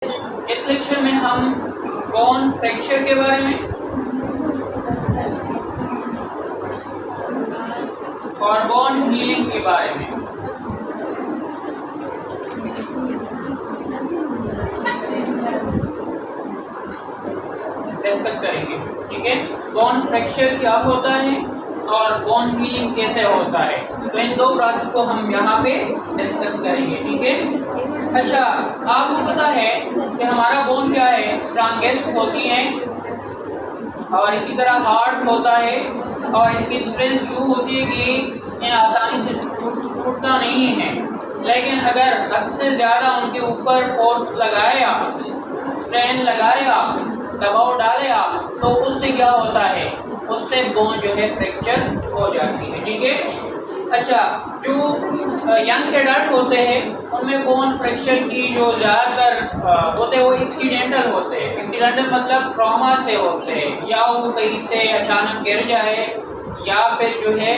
इस लेक्चर में हम बोन फ्रैक्चर के बारे में और बोन हीलिंग के बारे में डिस्कस करेंगे। ठीक है, बोन फ्रैक्चर क्या होता है और बोन हीलिंग कैसे होता है, तो इन दो प्रोसेस को हम यहाँ पे डिस्कस करेंगे। ठीक है, अच्छा, आपको पता है कि हमारा बोन क्या है, स्ट्रांगेस्ट होती है और इसी तरह हार्ड होता है और इसकी स्ट्रेंथ यूँ होती है कि ये आसानी से टूटता नहीं है, लेकिन अगर हद से ज़्यादा उनके ऊपर फोर्स लगाया, स्ट्रेन लगाया, दबाव डालेगा तो उससे क्या होता है, उससे बोन जो है फ्रैक्चर हो जाती है। ठीक है, अच्छा, जो यंग एडल्ट होते हैं उनमें बोन फ्रैक्चर की जो ज़्यादातर होते हैं वो एक्सीडेंटल होते हैं। एक्सीडेंटल मतलब ट्रॉमा से होते हैं, या वो कहीं से अचानक गिर जाए या फिर जो है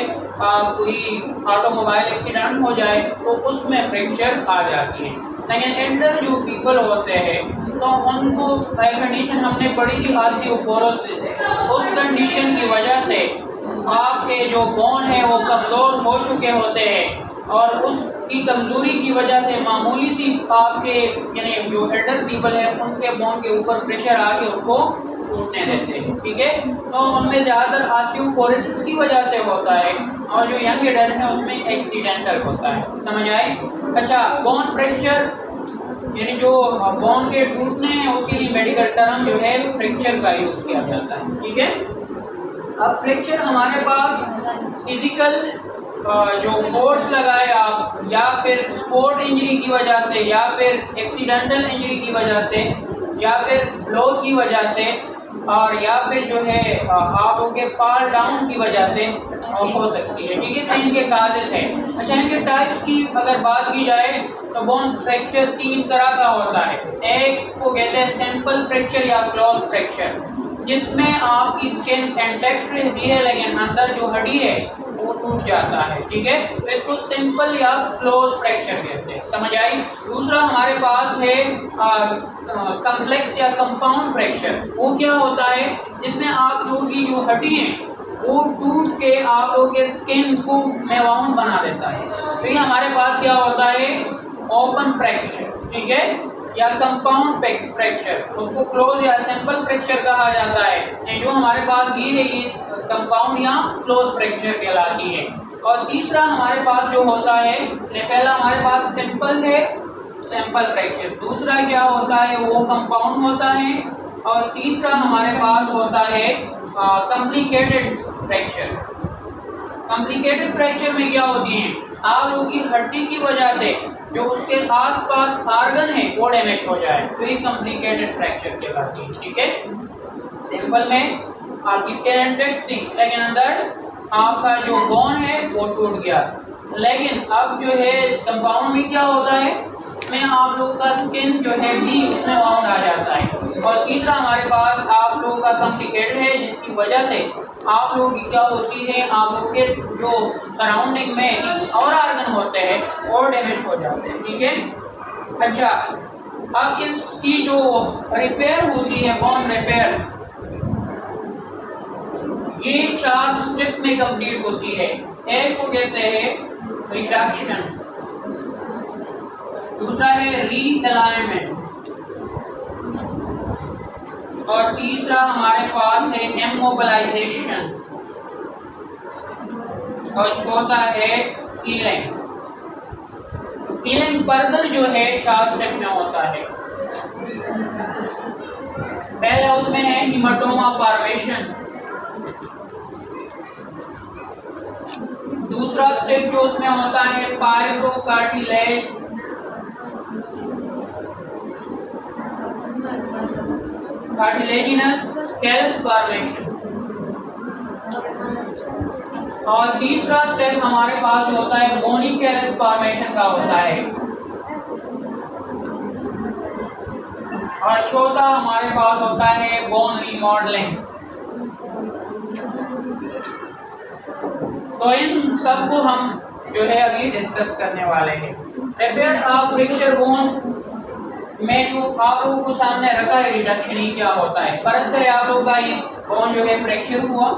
कोई ऑटोमोबाइल एक्सीडेंट हो जाए तो उसमें फ्रैक्चर आ जाती है। लेकिन एल्डर जो पीपल होते हैं तो उनको कंडीशन हमने पढ़ी थी ऑस्टियोपोरोसिस, उस कंडीशन की वजह से आपके जो बोन है वो कमज़ोर हो चुके होते हैं और उसकी कमज़ोरी की वजह से मामूली सी आपके यानी जो एल्डर पीपल है उनके बोन के ऊपर प्रेशर आके उनको टूटने देते हैं। ठीक है, तो उनमें ज़्यादातर ऑस्टियोपोरोसिस की वजह से होता है और जो यंग एडल्ट है उसमें एक्सीडेंटल होता है। समझ आए? अच्छा, बोन फ्रैक्चर यानी जो बोन के टूटने हैं उसके लिए मेडिकल टर्म जो है फ्रैक्चर का यूज़ किया जाता है। ठीक है, अब फ्रैक्चर हमारे पास फिजिकल जो फोर्स लगाए आप, या फिर स्पोर्ट इंजरी की वजह से, या फिर एक्सीडेंटल इंजरी की वजह से, या फिर फ्लो की वजह से, और या फिर जो है आप उनके फॉल डाउन की वजह से हो सकती है। ठीक है, तो इनके काजेस हैं। अच्छा, इनके टाइप्स की अगर बात की जाए तो बोन फ्रैक्चर तीन तरह का होता है। एक को कहते हैं सिंपल फ्रैक्चर या क्लोज फ्रैक्चर, जिसमें आपकी स्किन इंटैक्ट रहती है लेकिन अंदर जो हड्डी है वो टूट जाता है। ठीक है, तो इसको सिंपल या क्लोज फ्रैक्चर कहते हैं। समझ आई? दूसरा हमारे पास है कम्प्लेक्स या कंपाउंड फ्रैक्चर। वो क्या होता है, जिसमें आप लोगों की जो हड्डी है वो टूट के आप लोगों के स्किन को मेवाउंड बना देता है। तो ये हमारे पास क्या होता है, ओपन फ्रैक्चर। ठीक है, या कंपाउंड फ्रैक्चर, उसको क्लोज या सिंपल फ्रैक्चर कहा जाता है। जो हमारे पास ये है ये कंपाउंड या क्लोज फ्रैक्चर कहलाती है। और तीसरा हमारे पास जो होता है, पहला हमारे पास सिंपल है, सिंपल फ्रैक्चर, दूसरा क्या होता है वो कंपाउंड होता है, और तीसरा हमारे पास होता है कॉम्प्लिकेटेड फ्रैक्चर। कॉम्प्लिकेटेड फ्रैक्चर में क्या होती है, आप लोगों की हड्डी की वजह से जो उसके आसपास ऑर्गन है वो डैमेज हो जाए तो ये कॉम्प्लिकेटेड फ्रैक्चर कहलाती है। ठीक है, सिंपल में आपकी स्किन इंटैक्ट थी लेकिन अंदर आपका जो बोन है वो टूट गया। लेकिन अब जो है कंपाउंड में क्या होता है, इसमें आप लोगों का स्किन जो है भी उसमें बाउंड आ जाता है। और तीसरा हमारे पास आप लोगों का कॉम्प्लिकेटेड है, जिसकी वजह से आप लोगों की क्या होती है, आप लोगों के जो सराउंडिंग में और ऑर्गन होते हैं और डैमेज हो जाते हैं। ठीक है, अच्छा, अब इसकी जो रिपेयर होती है, बोन रिपेयर, ये 4 स्टेप में कंप्लीट होती है। एक को कहते हैं रिडक्शन, दूसरा है रीअलाइनमेंट, और तीसरा हमारे पास है इमोबिलाइजेशन, और चौथा है हीलिंग। हीलिंग फर्दर जो है 4 स्टेप में होता है। पहला उसमें है हीमाटोमा फॉर्मेशन, दूसरा स्टेप जो उसमें होता है फाइब्रोकार्टिलेज, कार्टिलेजिनस कैलस फॉर्मेशन, और तीसरा स्टेप हमारे पास जो होता है बोनी कैलस फॉर्मेशन का होता है, और चौथा हमारे पास होता है बोन रीमॉडलिंग। तो इन सब को हम जो है अभी डिस्कस करने वाले हैं। रिपेयर ऑफ फ्रैक्चर बोन मैं जो आप लोगों को सामने रखा है रिडक्शन ही क्या होता है। फर्ज करें आप लोगों का ये बोन जो है फ्रैक्चर हुआ,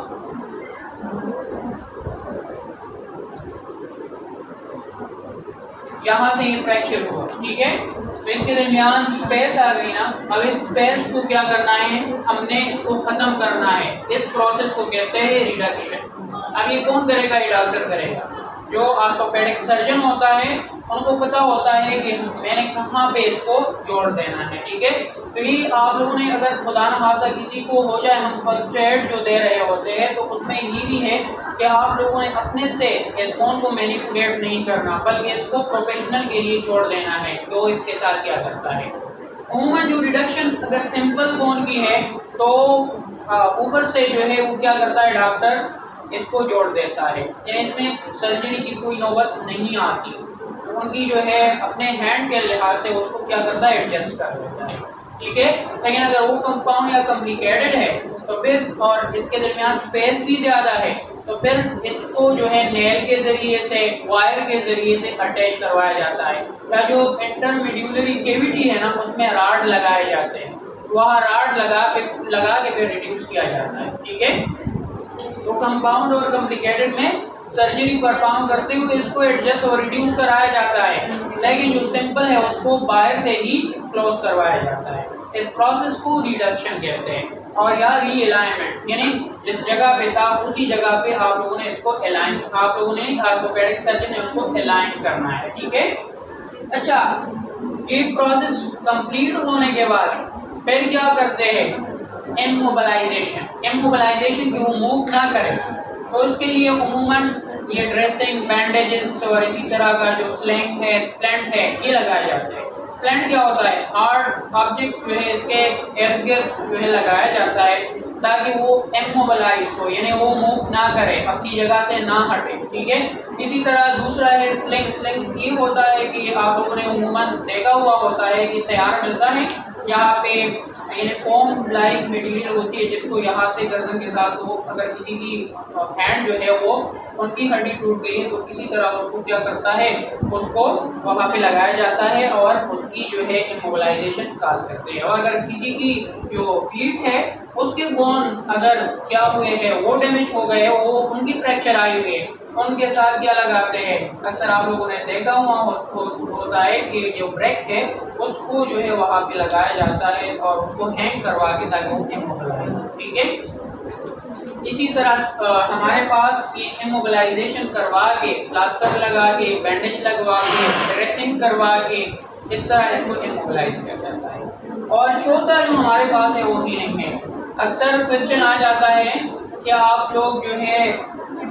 यहाँ से ये फ्रैक्चर हुआ, ठीक है। तो इसके दरमियान स्पेस आ गई ना। अब इस स्पेस को क्या करना है, हमने इसको ख़त्म करना है। इस प्रोसेस को कहते हैं रिडक्शन। अब ये कौन करेगा, ये डॉक्टर करेगा। जो ऑर्थोपेडिक सर्जन होता है उनको पता होता है कि मैंने कहाँ पे इसको जोड़ देना है, ठीक है। तो ये आप लोगों ने अगर खुदा न खासा किसी को हो जाए, हम फर्स्ट एड जो दे रहे होते हैं तो उसमें ये भी है कि आप लोगों ने अपने से इस बोन को मैनिपुलेट नहीं करना, बल्कि इसको प्रोफेशनल के लिए छोड़ देना है तो इसके साथ क्या करता है। उम्मन जो रिडक्शन अगर सिंपल बोन की है तो ऊपर से जो है वो क्या करता है, डॉक्टर इसको जोड़ देता है, यानी इसमें सर्जरी की कोई नौबत नहीं आती। तो उनकी जो है अपने हैंड के लिहाज से उसको क्या करता है, एडजस्ट कर देता है, ठीक है। लेकिन अगर वो कंपाउंड या कॉम्प्लिकेटेड है तो फिर, और इसके दरमियान स्पेस भी ज़्यादा है, तो फिर इसको जो है नेल के ज़रिए से, वायर के ज़रिए से अटैच करवाया जाता है, या जो इंटरमीड्यूलरी कैविटी है ना उसमें राड लगाए जाते हैं, वह राड लगा के फिर रिड्यूस किया जाता है, ठीक है। तो कंपाउंड और कॉम्प्लिकेटेड में सर्जरी परफॉर्म करते हुए इसको एडजस्ट और रिड्यूस कराया जाता है, लेकिन जो सिंपल है उसको बाहर से ही क्लोज करवाया जाता है। इस प्रोसेस को रिडक्शन कहते हैं। और या रीअलाइनमेंट, यानी जिस जगह पे था उसी जगह पे आप लोगों ने इसको अलाइन, आप लोगों ने ऑर्थोपेडिक सर्जन ने उसको अलाइन करना है, ठीक है। अच्छा, ये प्रोसेस कंप्लीट होने के बाद फिर क्या करते हैं, इमोबिलाइजेशन। इमोबिलाइजेशन की वो मूव ना करे तो उसके लिए उमूमन ये ड्रेसिंग, बैंडेजेस और इसी तरह का जो स्लैंग है, स्प्लेंट है, ये लगाए जाते हैं। स्प्लेंट क्या होता है, हार्ड ऑब्जेक्ट जो है इसके इर्द गिर्द जो है लगाया जाता है ताकि वो इमोबिलाइज हो, यानी वो मूव ना करे, अपनी जगह से ना हटे, ठीक है। इसी तरह दूसरा है स्लिंग। स्लिंग ये होता है कि आप लोगों ने उमूमन देखा हुआ होता है कि तैयार मिलता है, यहाँ पे यूनिफॉर्म लाइक मटेरियल होती है जिसको यहाँ से गर्दन के साथ वो अगर किसी की हैंड जो है वो उनकी हड्डी टूट गई है तो किसी तरह उसको क्या करता है, उसको वहाँ पे लगाया जाता है और उसकी जो है इमोबिलाइजेशन काज करते हैं। और अगर किसी की जो फीट है उसके बोन अगर क्या हुए हैं, वो डैमेज हो गए, वो उनकी फ्रैक्चर आई हुई है, उनके साथ क्या लगाते हैं, अक्सर आप लोगों ने देखा हुआ होता है कि जो ब्रेक है उसको जो है वहाँ पे लगाया जाता है और उसको हैंग करवा के ताकि वो इमोबिलाइज, ठीक है। इसी तरह हमारे पास ये इमोबिलाइजेशन करवा के, प्लास्टर लगा के, बैंडेज लगवा के, ड्रेसिंग करवा के, इस तरह इसको इमोबिलाइज किया जाता है। और चौथा जो हमारे पास है वो हीलिंग है। अक्सर क्वेश्चन आ जाता है कि आप लोग जो है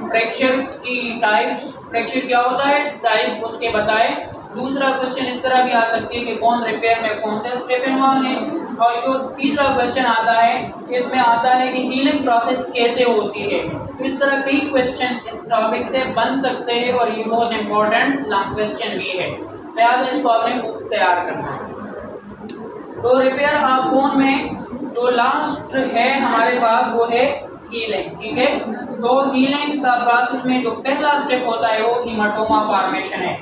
फ्रैक्चर की टाइप्स, फ्रैक्चर क्या होता है, टाइप उसके बताएं। दूसरा क्वेश्चन इस तरह भी आ सकती है कि कौन रिपेयर में कौन से स्टेप इन्वॉल्व है। और जो तीसरा क्वेश्चन आता है इसमें आता है कि हीलिंग प्रोसेस कैसे होती है। तो इस तरह कई क्वेश्चन इस टॉपिक से बन सकते हैं और ये बहुत इंपॉर्टेंट लॉन्ग क्वेश्चन भी है, लिहाजा इसको आपने तैयार करना है। तो रिपेयर ऑफ बोन में जो लास्ट है हमारे पास वो है हीलिंग, ठीक है। तो हीलिंग का प्रोसेस में जो पहला स्टेप होता है वो हीमाटोमा फॉर्मेशन है।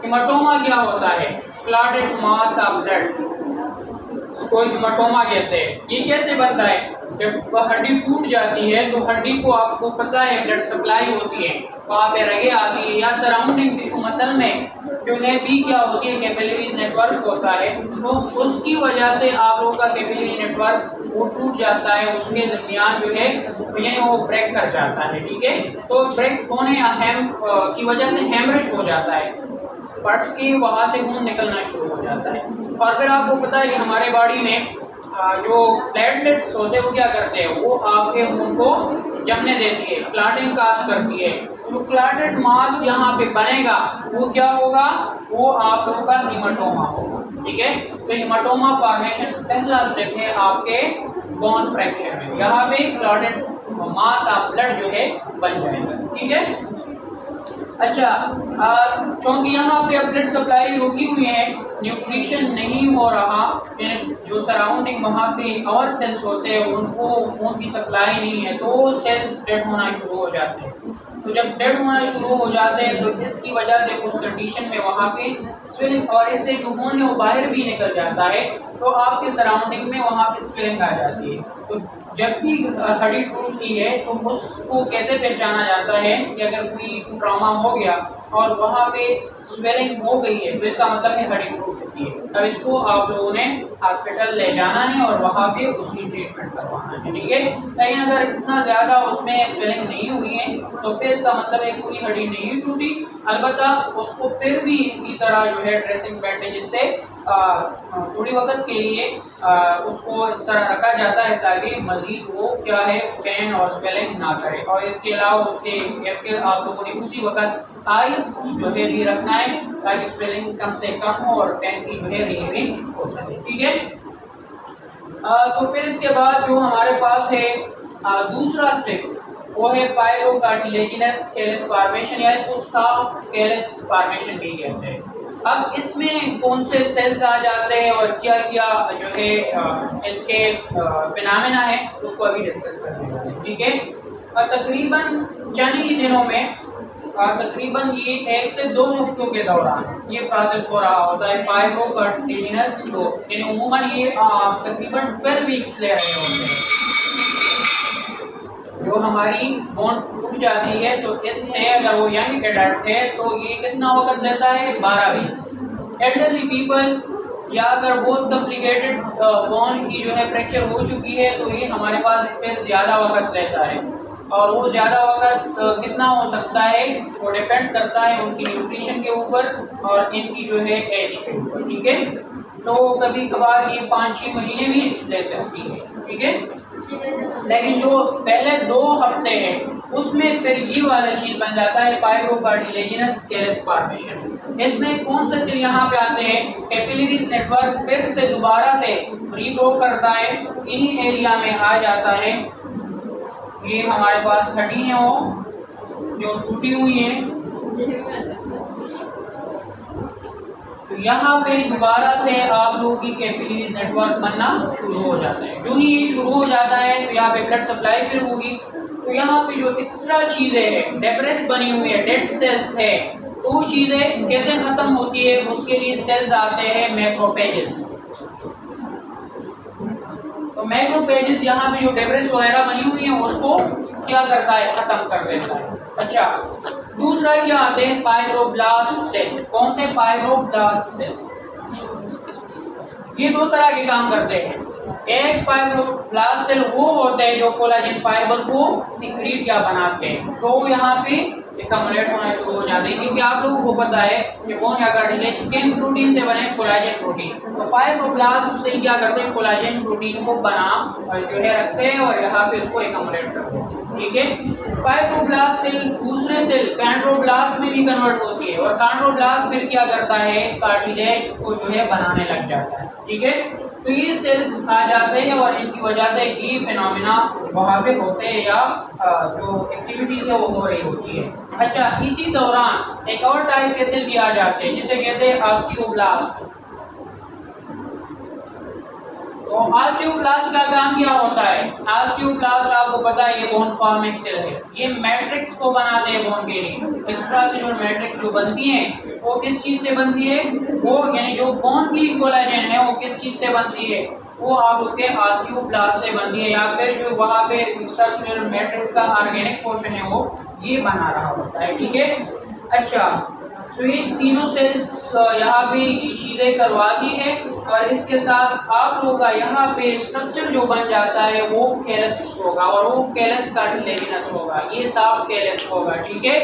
हीमाटोमा क्या होता है, क्लॉटेड मास ऑफ ब्लड, इसको हीमाटोमा कहते हैं। ये कैसे बनता है, जब हड्डी टूट जाती है तो हड्डी को आपको पता है ब्लड सप्लाई होती है, वहाँ पे रगे आती है, या सराउंडिंग टिश्यू मसल में जो है भी क्या होती है, कैपिलरी नेटवर्क होता है, तो उसकी वजह से आप लोगों का कैपिलरी नेटवर्क वो टूट जाता है, उसके दरमियान जो है यानी वो ब्रेक कर जाता है, ठीक है। तो ब्रेक होने या की वजह से हेमरेज हो जाता है, पट के वहाँ से खून निकलना शुरू हो जाता है। और फिर आपको पता है कि हमारे बॉडी में जो प्लेटलेट्स होते हैं वो क्या करते हैं, वो आपके खून को जमने देती है, क्लॉटिंग काज करती है। जो क्लॉटेड मास यहाँ पे बनेगा वो क्या होगा, वो आप लोगों का हीमाटोमा होगा, ठीक है। तो हीमाटोमा फॉर्मेशन पहला स्टेप है आपके बोन फ्रैक्चर में, यहाँ पे क्लॉटेड मास ऑफ ब्लड जो है बन जाएगा, ठीक है। अच्छा, क्योंकि यहाँ पे अब ब्लड सप्लाई रुकी हुई है, न्यूट्रिशन नहीं हो रहा, जो सराउंडिंग वहाँ पे और सेल्स होते हैं उनको खून की सप्लाई नहीं है, तो सेल्स डेड होना शुरू हो जाते हैं। तो जब डेड होना शुरू हो जाते हैं तो इसकी वजह से उस कंडीशन में वहाँ पे स्वेलिंग, और इससे जो खून है वो बाहर भी निकल जाता है, तो आपके सराउंडिंग में वहाँ पे स्वेलिंग आ जाती है। तो जब भी हड्डी टूटती है तो उसको कैसे पहचाना जाता है कि अगर कोई ट्रॉमा हो गया और वहाँ पे स्वेलिंग हो गई है तो इसका मतलब है हड्डी टूट चुकी है। अब इसको आप लोगों ने हॉस्पिटल ले जाना है और वहाँ पे उसकी ट्रीटमेंट करवाना है, ठीक है। लेकिन अगर इतना ज़्यादा उसमें स्वेलिंग नहीं हुई है तो फिर इसका मतलब है कोई हड्डी नहीं टूटी। अलबत्ता उसको फिर भी इसी तरह जो है ड्रेसिंग बैंडेज से थोड़ी वक्त के लिए उसको इस तरह रखा जाता है ताकि मजीद वो क्या है पेन और स्वेलिंग ना करे। और इसके अलावा उसके या फिर आप लोगों ने उसी वक्त आइस जो है भी रखना है ताकि स्वेलिंग कम से कम हो और पेन की जो है रिलीविंग हो सके, ठीक है। तो फिर इसके बाद जो हमारे पास है दूसरा स्टेप वो है पायरोकार्टिलेजिनस कैलस फॉर्मेशन, या इसको सॉफ्ट कैलस फॉर्मेशन भी कहते हैं। अब इसमें कौन से सेल्स आ जाते हैं और क्या क्या जो है इसके फिनोमेना है उसको अभी डिस्कस करते हैं, ठीक है। तकरीबन चंद ही दिनों में तकरीबन ये 1 से 2 हफ्तों के दौरान ये प्रोसेस हो रहा होता है पायरोकार्टिलेजिनस को, यानी उमूमन ये तकरीबन 12 वीक्स ले रहे होते हैं। जो हमारी बोन टूट जाती है तो इससे अगर वो यंग एडल्ट है तो ये कितना वक्त लेता है 12 वीक्स। एल्डरली पीपल या अगर बहुत कॉम्प्लिकेटेड बोन की जो है फ्रैक्चर हो चुकी है तो ये हमारे पास फिर ज़्यादा वक्त लेता है, और वो ज़्यादा वक्त कितना हो सकता है वो डिपेंड करता है उनकी न्यूट्रिशन के ऊपर और इनकी जो है एज के ऊपर, ठीक है। तो कभी कभार ये 5-6 महीने भी ले सकती है, ठीक है। लेकिन जो पहले 2 हफ्ते हैं उसमें फिर ये वाला चीज़ बन जाता है पायरोकार्टिलेजिनस कैलस फॉर्मेशन। इसमें कौन से सेल यहाँ पे आते हैं, कैपिलरीज नेटवर्क फिर से दोबारा से रीग्रो करता है, इन्हीं एरिया में आ जाता है। ये हमारे पास हड्डी है वो जो टूटी हुई है, तो यहाँ पे दोबारा से आप लोगों की कैपिलरी नेटवर्क बनना शुरू हो जाता है। जो ही ये शुरू हो जाता है तो यहाँ पे ब्लड सप्लाई फिर होगी। तो यहाँ पे जो एक्स्ट्रा चीज़ें हैं, डेब्रिस बनी हुई है, डेड सेल्स है, तो वो चीज़ें कैसे ख़त्म होती है उसके लिए सेल्स आते हैं मैक्रोफेजेस। तो मैक्रोफेजेस यहाँ पे जो डेब्रिस वगैरह बनी हुई है उसको क्या करता है, ख़त्म कर देता है। अच्छा, दूसरा क्या आते हैं फाइब्रोब्लास्ट सेल। कौन से फाइब्रोब्लास्ट सेल? ये 2 तरह के काम करते हैं। एक फाइब्रोब्लास्ट सेल वो होते हैं जो कोलाजन फाइबर को सिक्रीट या बनाते हैं, तो यहाँ पे एक्युमुलेट होना शुरू हो जाते हैं, क्योंकि आप लोगों को पता है कि बोन या कार्टिलेज किन प्रोटीन से बने, कोलाजन प्रोटीन। तो फाइब्रोब्लास्ट सेल क्या करते हैं, कोलाजन प्रोटीन को बना जो है रखते हैं और यहाँ पे उसको एक्युमुलेट करते हैं, ठीक है। फाइब्रोब्लास्ट सेल दूसरे सेल कैंड्रोब्लास्ट में भी कन्वर्ट होती है और कैंड्रोब्लास्ट फिर क्या करता है, कार्टिलेज को जो है बनाने लग जाता है, ठीक है। तो ये सेल्स आ जाते हैं और इनकी वजह से ये फिनोमेना वहाँ पे होते हैं या जो एक्टिविटीज़ है वो हो रही होती है। अच्छा, इसी दौरान एक और टाइप के सेल भी आ जाते हैं जिसे कहते हैं ऑस्टियोब्लास्ट। तो ऑस्टियोब्लास्ट का काम क्या होता है, ऑस्टियोब्लास्ट आपको पता है ये बोन फॉर्मिंग सेल है। ये मैट्रिक्स को बनाते हैं बोन के लिए। एक्स्ट्रा सेलुलर मैट्रिक्स जो बनती है वो किस चीज़ से बनती है, वो यानी जो बोन की कोलेजन है वो किस चीज़ से बनती है, वो आप लोग के ऑस्टियोब्लास्ट से बनती है, या फिर जो वहाँ पे एक्स्ट्रा सेलुलर मैट्रिक्स का ऑर्गेनिक पोर्शन है वो ये बना रहा होता है, ठीक है। अच्छा, तो ये तीनों सेल्स यहाँ पे ये चीज़ें करवाती है और इसके साथ आप लोगों का यहाँ पे स्ट्रक्चर जो बन जाता है वो कैलस होगा और वो कैलस कार्टिलेजिनस होगा, ये सॉफ्ट कैलस होगा, ठीक है।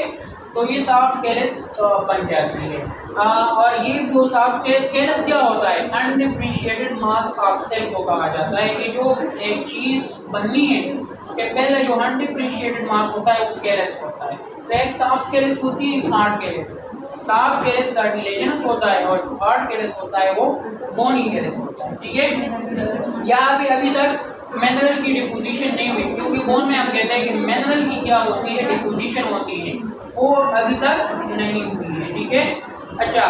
तो ये सॉफ्ट कैलस बन जाती है। और ये जो सॉफ्ट कैलस क्या होता है, अनडिफरेंशिएटेड मास ऑफ सेल को कहा जाता है कि जो एक चीज़ बननी है उसके पहले जो अनडिफरेंशिएटेड मास होता है वो कैलस होता है। तो एक सॉफ्ट कैलस होती है, hard callus. Soft callus cartilaginous होता है और हार्ड कैलस होता है वो बोनी कैलस होता है, ठीक है। यहाँ पे अभी तक मिनरल की डिपोजिशन नहीं हुई, क्योंकि बोन में हम कहते हैं कि मिनरल की क्या होती है, डिपोजिशन होती है। वो अभी तक नहीं हुई है, ठीक है। अच्छा,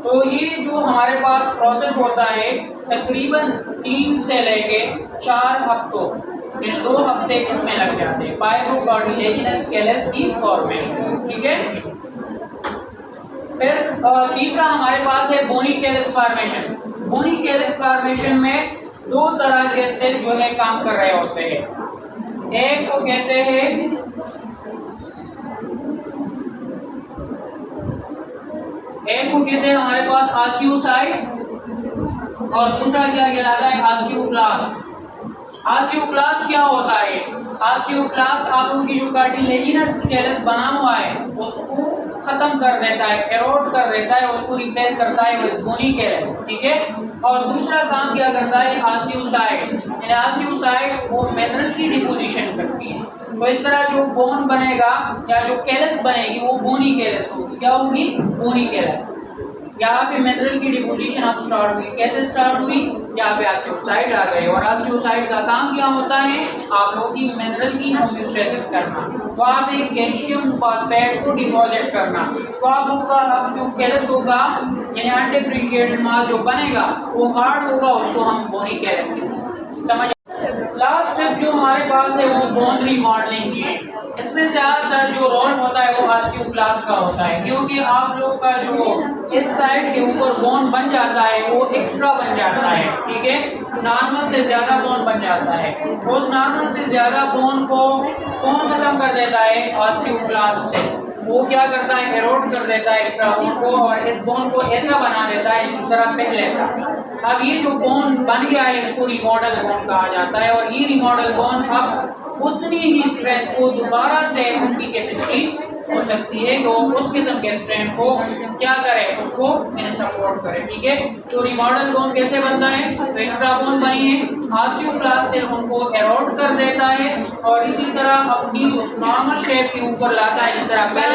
तो ये जो हमारे पास प्रोसेस होता है तकरीबन 3 से लेके 4 हफ्तों, इन 2 हफ्ते इसमें लग जाते हैं फाइब्रोकार्टिलेजिनस कैलस की फॉर्मेशन, ठीक है। फिर तीसरा हमारे पास है बोनी कैलस फॉर्मेशन। बोनी कैलस फॉर्मेशन में 2 तरह के सेल जो है काम कर रहे होते हैं। एक को कहते हैं हमारे पास ऑस्टियोसाइट्स और दूसरा क्या कहलाता है ऑस्टियोक्लास्ट। ऑस्टियोक्लास्ट क्या होता है? ऑस्टियोक्लास्ट आप लोगों की जो कार्टिलेजिनस कैलस बना हुआ है उसको खत्म कर देता है, एरोड कर देता है, उसको रिप्लेस करता है विद बोनी कैलस, ठीक है। और दूसरा काम क्या करता है ऑस्टियोसाइट्स, यानी ऑस्टियोसाइट वो मिनरल की डिपोजिशन करती है। तो इस तरह जो बोन बनेगा या जो कैलस बनेगी वो बोनी कैलस होगी। क्या होगी? बोनी कैलस। यहाँ पे मिनरल की डिपोजिशन अब स्टार्ट हुई। कैसे स्टार्ट हुई? यहाँ पे ऑस्टियोसाइट आ गए और ऑस्टियोसाइट का काम क्या होता है? आप लोगों की मिनरल की होम्योस्टेसिस करना, वहाँ पे कैल्शियम फॉस्फेट को डिपॉजिट करना। तो आप लोग का अब जो कैलस होगा यानी अनडिफरेंशिएटेड मास जो बनेगा वो हार्ड होगा, उसको हम बोनी कैलस समझ। लास्ट स्टेप जो हमारे पास है वो बोन रीमॉडलिंग की है। इसमें ज़्यादातर जो रोल होता है वो ऑस्टियोक्लास्ट का होता है, क्योंकि आप लोग का जो इस साइड के ऊपर बोन बन जाता है वो एक्स्ट्रा बन जाता है, ठीक है। नॉर्मल से ज़्यादा बोन बन जाता है। उस नॉर्मल से ज़्यादा बोन को कौन ख़त्म कर देता है? ऑस्टियोक्लास्ट से। वो क्या करता है? एरोड कर देता है एक्स्ट्रा बोन को और इस बोन को ऐसा बना देता है जिस तरह पहले था। अब ये जो बोन बन गया है इसको रिमॉडल बोन कहा जाता है और ये रिमॉडल बोन अब उतनी ही स्ट्रेंथ को दोबारा से उनकी कैपेसिटी हो सकती है तो उस किस्म के स्ट्रेंथ को क्या करें? उसको सपोर्ट करें, ठीक है। तो रिमॉडल बोन कैसे बनता है? तो एक्स्ट्रा बोन बनी है, ऑस्टियोक्लास्ट से उनको एरोड कर देता है और इसी तरह अपनी उस नॉर्मल शेप के ऊपर लाता है जिस तरह पहले